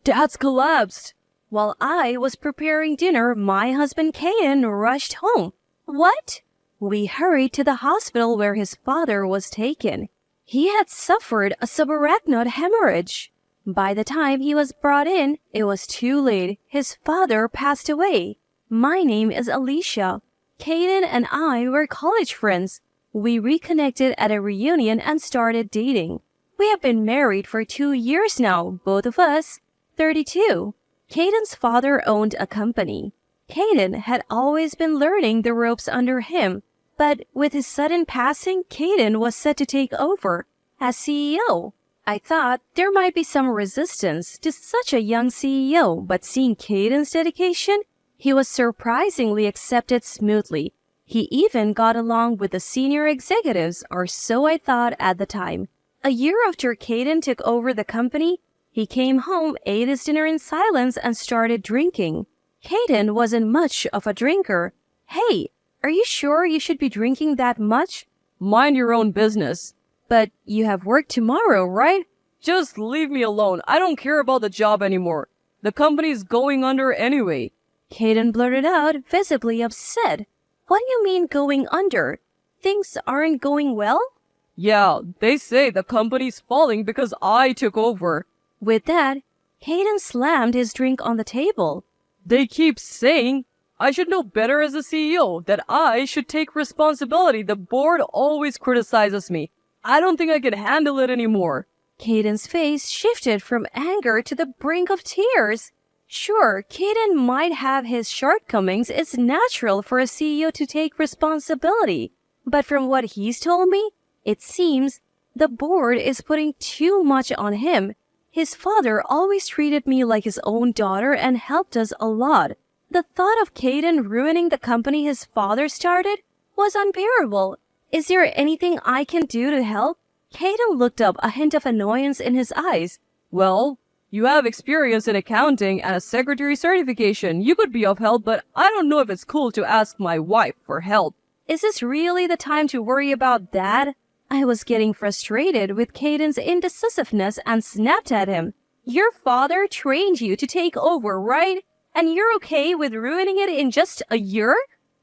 Dad's collapsed. While I was preparing dinner, my husband Caden rushed home. What? We hurried to the hospital where his father was taken. He had suffered a subarachnoid hemorrhage. By the time he was brought in, it was too late. His father passed away. My name is Alicia. Caden and I were college friends. We reconnected at a reunion and started dating. We have been married for 2 years now, both of us. 32. Caden's father owned a company. Caden had always been learning the ropes under him, but with his sudden passing, Caden was set to take over as CEO. I thought there might be some resistance to such a young CEO, but seeing Caden's dedication, he was surprisingly accepted smoothly. He even got along with the senior executives, or so I thought at the time. A year after Caden took over the company, he came home, ate his dinner in silence, and started drinking. Caden wasn't much of a drinker. Hey, are you sure you should be drinking that much? Mind your own business. But you have work tomorrow, right? Just leave me alone. I don't care about the job anymore. The company's going under anyway. Caden blurted out, visibly upset. What do you mean going under? Things aren't going well? Yeah, they say the company's falling because I took over. With that, Caden slammed his drink on the table. They keep saying I should know better as a CEO, that I should take responsibility. The board always criticizes me. I don't think I can handle it anymore. Caden's face shifted from anger to the brink of tears. Sure, Caden might have his shortcomings. It's natural for a CEO to take responsibility. But from what he's told me, it seems the board is putting too much on him. His father always treated me like his own daughter and helped us a lot. The thought of Caden ruining the company his father started was unbearable. Is there anything I can do to help? Caden looked up, a hint of annoyance in his eyes. Well, you have experience in accounting and a secretary certification. You could be of help, but I don't know if it's cool to ask my wife for help. Is this really the time to worry about that? I was getting frustrated with Caden's indecisiveness and snapped at him. Your father trained you to take over, right? And you're okay with ruining it in just a year?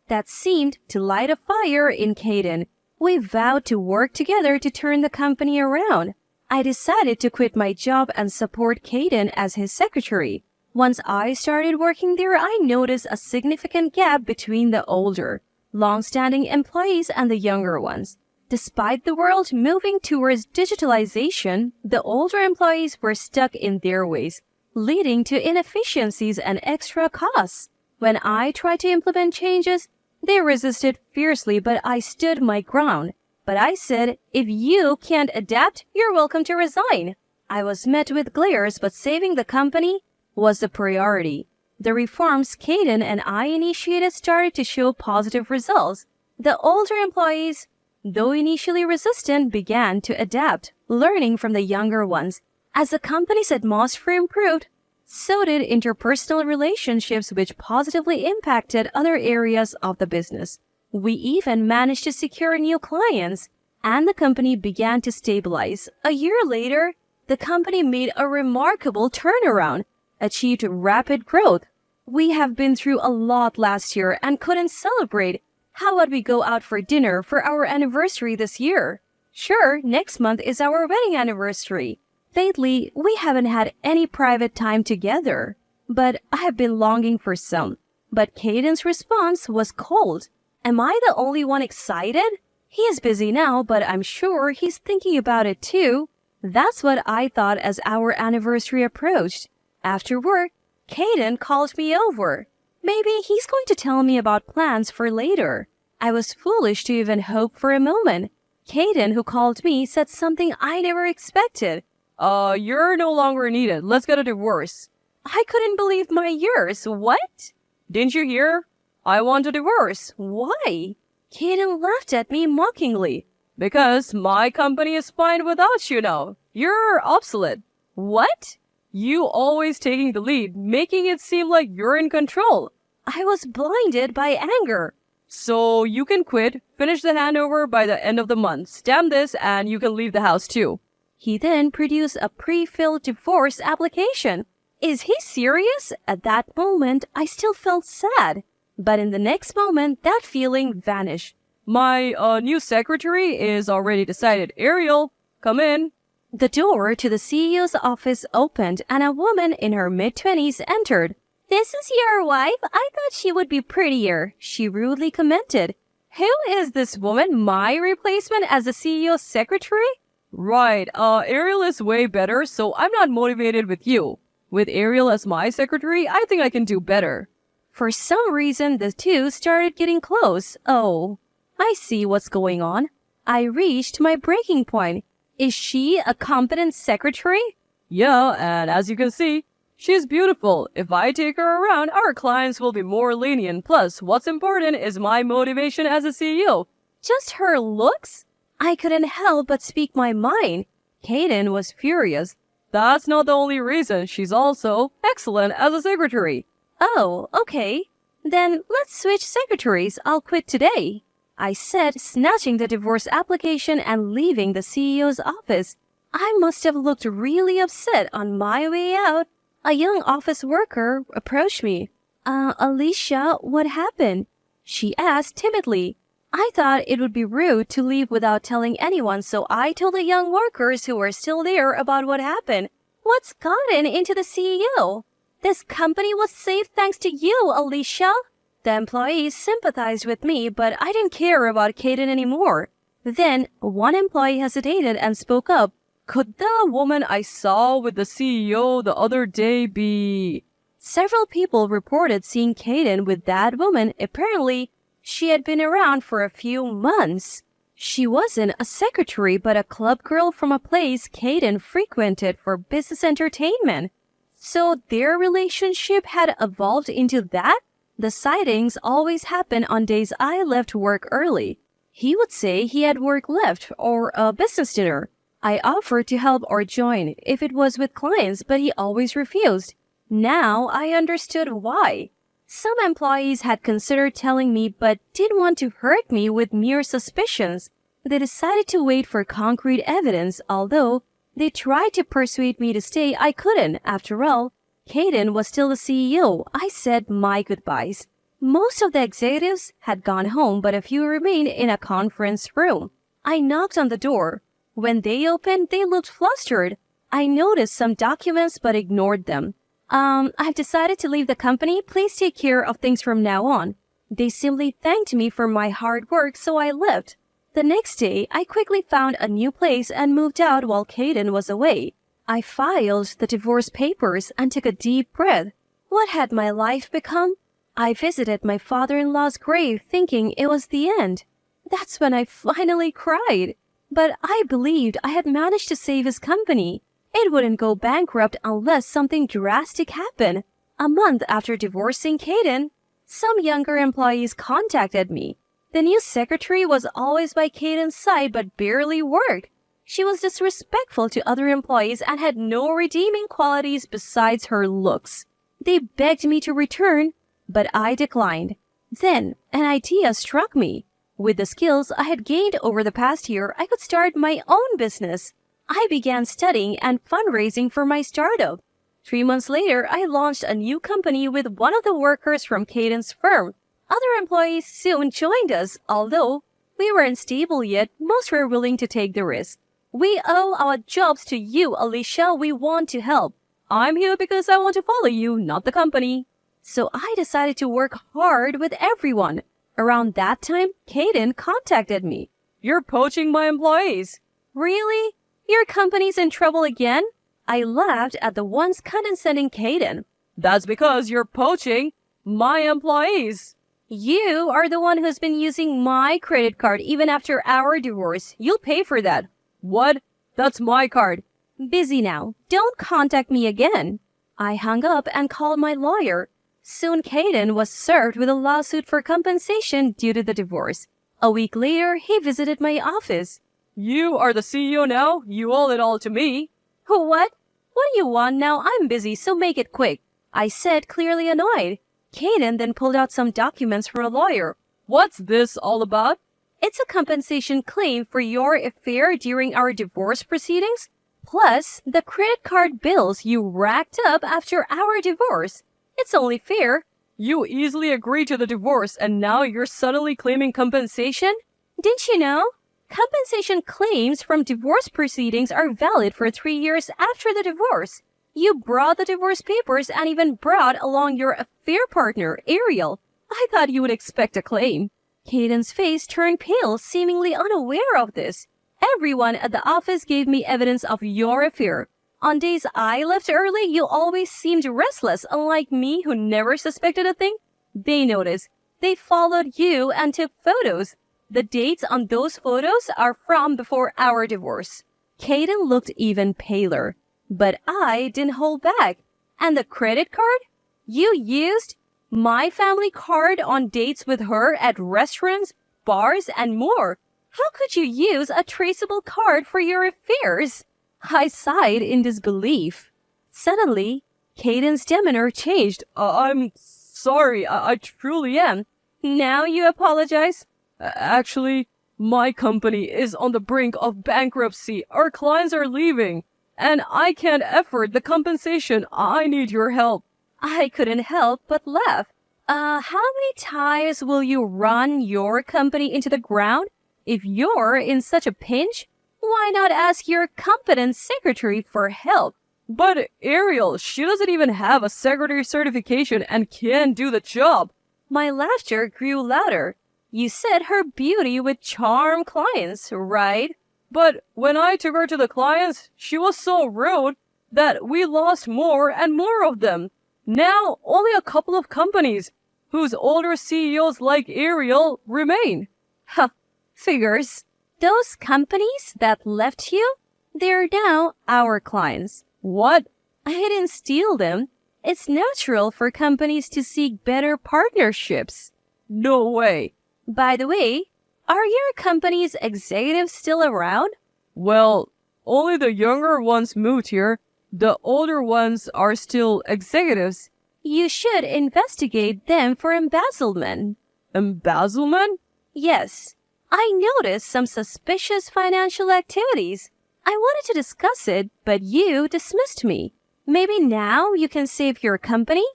That seemed to light a fire in Caden. We vowed to work together to turn the company around. I decided to quit my job and support Caden as his secretary. Once I started working there, I noticed a significant gap between the older, long-standing employees and the younger ones. Despite the world moving towards digitalization, the older employees were stuck in their ways, leading to inefficiencies and extra costs. When I tried to implement changes, they resisted fiercely, but I stood my ground. But I said, if you can't adapt, you're welcome to resign. I was met with glares, but saving the company was the priority. The reforms Caden and I initiated started to show positive results. The older employees, though initially resistant, began to adapt, learning from the younger ones. As the company's atmosphere improved, so did interpersonal relationships, which positively impacted other areas of the business. We even managed to secure new clients, and the company began to stabilize. A year later, the company made a remarkable turnaround, achieved rapid growth. We have been through a lot last year and couldn't celebrate. How about we go out for dinner for our anniversary this year? Sure, next month is our wedding anniversary. Lately, we haven't had any private time together, but I have been longing for some. But Caden's response was cold. Am I the only one excited? He is busy now, but I'm sure he's thinking about it too. That's what I thought as our anniversary approached. After work, Caden called me over. Maybe he's going to tell me about plans for later. I was foolish to even hope for a moment. Caden, who called me, said something I never expected. You're no longer needed. Let's get a divorce. I couldn't believe my ears. What? Didn't you hear? I want a divorce. Why? Caden laughed at me mockingly. Because my company is fine without you now. You're obsolete. What? You always taking the lead, making it seem like you're in control. I was blinded by anger. So you can quit, finish the handover by the end of the month, stamp this, and you can leave the house too. He then produced a pre-filled divorce application. Is he serious? At that moment, I still felt sad. But in the next moment, that feeling vanished. My new secretary is already decided. Ariel, come in. The door to the CEO's office opened and a woman in her mid-20s entered. "This is your wife? I thought she would be prettier," she rudely commented. "Who is this woman? My replacement as the CEO's secretary?" Right, Ariel is way better, so I'm not motivated with you. With Ariel as my secretary, I think I can do better. For some reason, the two started getting close. Oh, I see what's going on. I reached my breaking point. Is she a competent secretary? Yeah, and as you can see, she's beautiful. If I take her around, our clients will be more lenient. Plus, what's important is my motivation as a CEO. Just her looks? I couldn't help but speak my mind. Kaden was furious. That's not the only reason. She's also excellent as a secretary. Oh, okay. Then let's switch secretaries. I'll quit today, I said, snatching the divorce application and leaving the CEO's office. I must have looked really upset on my way out. A young office worker approached me. Alicia, what happened?" she asked timidly. I thought it would be rude to leave without telling anyone, so I told the young workers who were still there about what happened. "What's gotten into the CEO? This company was saved thanks to you, Alicia." The employees sympathized with me, but I didn't care about Kaden anymore. Then one employee hesitated and spoke up. Could the woman I saw with the CEO the other day be... Several people reported seeing Kaden with that woman. Apparently, she had been around for a few months. She wasn't a secretary, but a club girl from a place Kaden frequented for business entertainment. So their relationship had evolved into that? The sightings always happened on days I left work early. He would say he had work left or a business dinner. I offered to help or join if it was with clients, but he always refused. Now I understood why. Some employees had considered telling me but didn't want to hurt me with mere suspicions. They decided to wait for concrete evidence, although they tried to persuade me to stay. I couldn't. After all, Kaden was still the CEO. I said my goodbyes. Most of the executives had gone home, but a few remained in a conference room. I knocked on the door. When they opened, they looked flustered. I noticed some documents but ignored them. I've decided to leave the company. Please take care of things from now on." They simply thanked me for my hard work, so I left. The next day, I quickly found a new place and moved out while Kaden was away. I filed the divorce papers and took a deep breath. What had my life become? I visited my father-in-law's grave thinking it was the end. That's when I finally cried. But I believed I had managed to save his company. It wouldn't go bankrupt unless something drastic happened. A month after divorcing Kaden, some younger employees contacted me. The new secretary was always by Kaden's side but barely worked. She was disrespectful to other employees and had no redeeming qualities besides her looks. They begged me to return, but I declined. Then an idea struck me. With the skills I had gained over the past year, I could start my own business. I began studying and fundraising for my startup. 3 months later, I launched a new company with one of the workers from Kaden's firm. Other employees soon joined us. Although we weren't stable yet, most were willing to take the risk. "We owe our jobs to you, Alicia. We want to help. I'm here because I want to follow you, not the company." So I decided to work hard with everyone. Around that time, Kaden contacted me. You're poaching my employees. Really? Your company's in trouble again? I laughed at the once condescending Kaden. That's because you're poaching my employees. You are the one who's been using my credit card even after our divorce. You'll pay for that. What? That's my card. Busy now. Don't contact me again. I hung up and called my lawyer. Soon Kaden was served with a lawsuit for compensation due to the divorce. A week later, he visited my office. You are the CEO now. You owe it all to me. What? What do you want now? I'm busy, so make it quick, I said, clearly annoyed. Kaden then pulled out some documents from a lawyer. What's this all about? It's a compensation claim for your affair during our divorce proceedings. Plus, the credit card bills you racked up after our divorce. It's only fair. You easily agreed to the divorce and now you're suddenly claiming compensation? Didn't you know? Compensation claims from divorce proceedings are valid for 3 years after the divorce. You brought the divorce papers and even brought along your affair partner, Ariel. I thought you would expect a claim. Caden's face turned pale, seemingly unaware of this. Everyone at the office gave me evidence of your affair. On days I left early, you always seemed restless, unlike me who never suspected a thing. They noticed. They followed you and took photos. The dates on those photos are from before our divorce. Caden looked even paler. But I didn't hold back. And the credit card? You used my family card on dates with her at restaurants, bars, and more. How could you use a traceable card for your affairs? I sighed in disbelief. Suddenly, Caden's demeanor changed. I'm sorry, I truly am. Now you apologize? Actually, my company is on the brink of bankruptcy. Our clients are leaving, and I can't afford the compensation. I need your help. I couldn't help but laugh. How many times will you run your company into the ground? If you're in such a pinch, why not ask your competent secretary for help? But Ariel, she doesn't even have a secretary certification and can't do the job. My laughter grew louder. You said her beauty would charm clients, right? But when I took her to the clients, she was so rude that we lost more and more of them. Now, only a couple of companies whose older CEOs like Ariel remain. Huh, figures. Those companies that left you, they're now our clients. What? I didn't steal them. It's natural for companies to seek better partnerships. No way. By the way, are your company's executives still around? Well, only the younger ones moved here. The older ones are still executives. You should investigate them for embezzlement. Embezzlement? Yes. I noticed some suspicious financial activities. I wanted to discuss it, but you dismissed me. Maybe now you can save your company?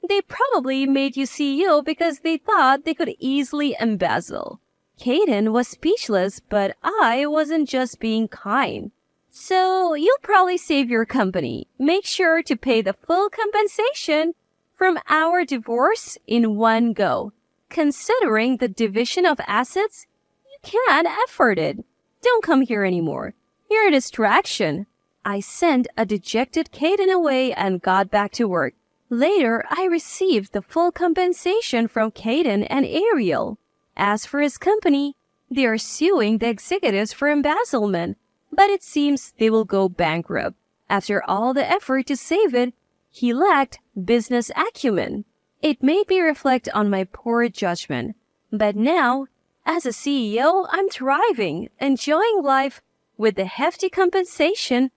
They probably made you CEO because they thought they could easily embezzle. Caden was speechless, but I wasn't just being kind. So you'll probably save your company. Make sure to pay the full compensation from our divorce in one go. Considering the division of assets, you can't afford it. Don't come here anymore. You're a distraction. I sent a dejected Caden away and got back to work. Later, I received the full compensation from Caden and Ariel. As for his company, they are suing the executives for embezzlement, but it seems they will go bankrupt. After all the effort to save it, he lacked business acumen. It made me reflect on my poor judgment. But now, as a CEO, I'm thriving, enjoying life with the hefty compensation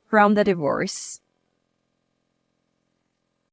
from the divorce.